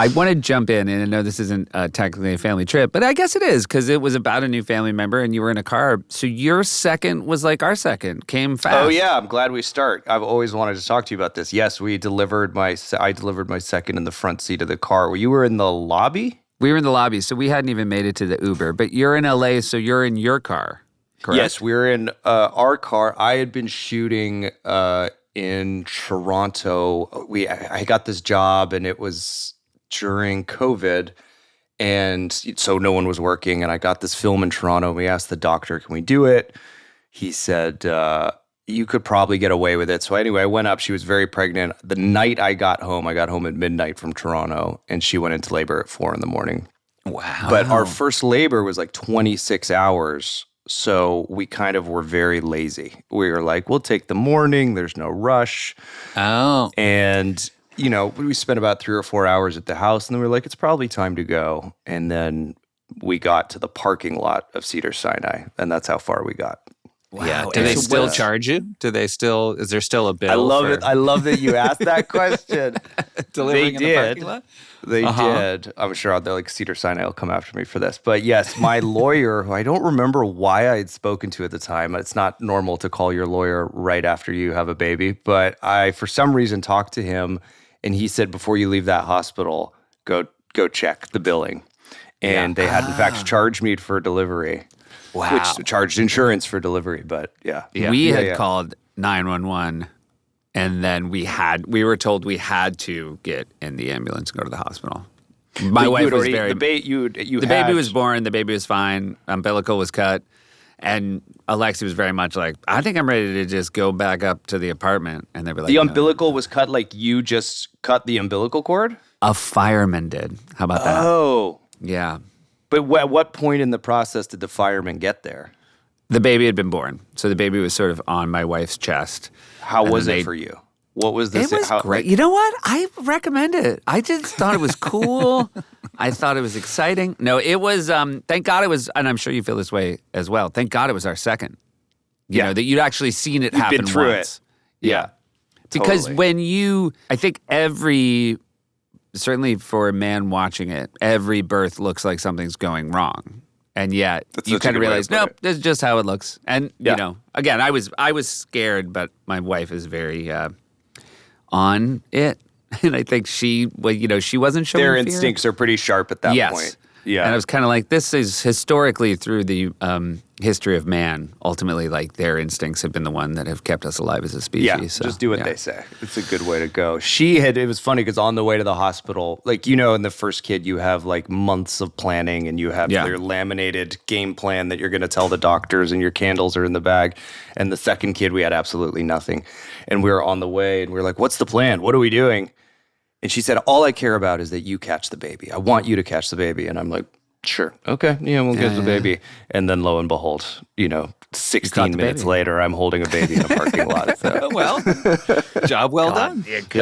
I want to jump in, and I know this isn't technically a family trip, but I guess it is because it was about a new family member and you were in a car. So your second was like our second, came fast. Oh, yeah. I'm glad we start. I've always wanted to talk to you about this. Yes, I delivered my second in the front seat of the car. You were in the lobby? We were in the lobby, so we hadn't even made it to the Uber. But you're in LA, so you're in your car, correct? Yes, we were in our car. I had been shooting in Toronto. I got this job, and it was during COVID, and so no one was working, and I got this film in Toronto. We asked the doctor, can we do it? He said, you could probably get away with it. So anyway, I went up. She was very pregnant. The night I got home at midnight from Toronto, and she went into labor at 4 a.m. Wow. But our first labor was like 26 hours, so we kind of were very lazy. We were like, we'll take the morning. There's no rush. Oh. And we spent about 3 or 4 hours at the house, and then we were like, it's probably time to go. And then we got to the parking lot of Cedars-Sinai, and that's how far we got. Wow. Yeah. Do they still charge you? Is there still a bill? I love it. I love that you asked that question. Delivering in the parking lot? They did. I'm sure they're like Cedars-Sinai will come after me for this. But yes, my lawyer, who I don't remember why I had spoken to at the time. It's not normal to call your lawyer right after you have a baby. But I, for some reason, talked to him. And he said, before you leave that hospital, go check the billing. And they had, in fact, charged me for delivery. Wow. Which charged insurance for delivery, but yeah. We had called 911, and then we were told we had to get in the ambulance and go to the hospital. My wife was very... The baby was born, the baby was fine, umbilical was cut, and Alexi was very much like, I think I'm ready to just go back up to the apartment. And they were like, the umbilical was cut like you just cut the umbilical cord? A fireman did. How about that? Oh. Yeah. But at what point in the process did the fireman get there? The baby had been born. So the baby was sort of on my wife's chest. How was it for you? What was this? It was great. You know what? I recommend it. I just thought it was cool. I thought it was exciting. No, it was, thank God it was, and I'm sure you feel this way as well. Thank God it was our second. You know, that you'd actually seen it happen been through once. It. Yeah. Because I think certainly for a man watching it, every birth looks like something's going wrong. And yet you kind of realize, nope, this is just how it looks. And, again, I was scared, but my wife is very on it. And I think she wasn't showing Their fear. instincts are pretty sharp at that point. Yeah. And I was kind of like, this is historically through the history of man, ultimately, like their instincts have been the one that have kept us alive as a species. Yeah, so, just do what they say. It's a good way to go. It was funny because on the way to the hospital, like, in the first kid, you have like months of planning and you have your laminated game plan that you're going to tell the doctors and your candles are in the bag. And the second kid, we had absolutely nothing. And we were on the way and we were like, what's the plan? What are we doing? And she said, all I care about is that you catch the baby. I want you to catch the baby. And I'm like, sure. Okay. Yeah, we'll get the baby. And then lo and behold, 16 minutes later, I'm holding a baby in a parking lot. So. Well, job well done. Yeah,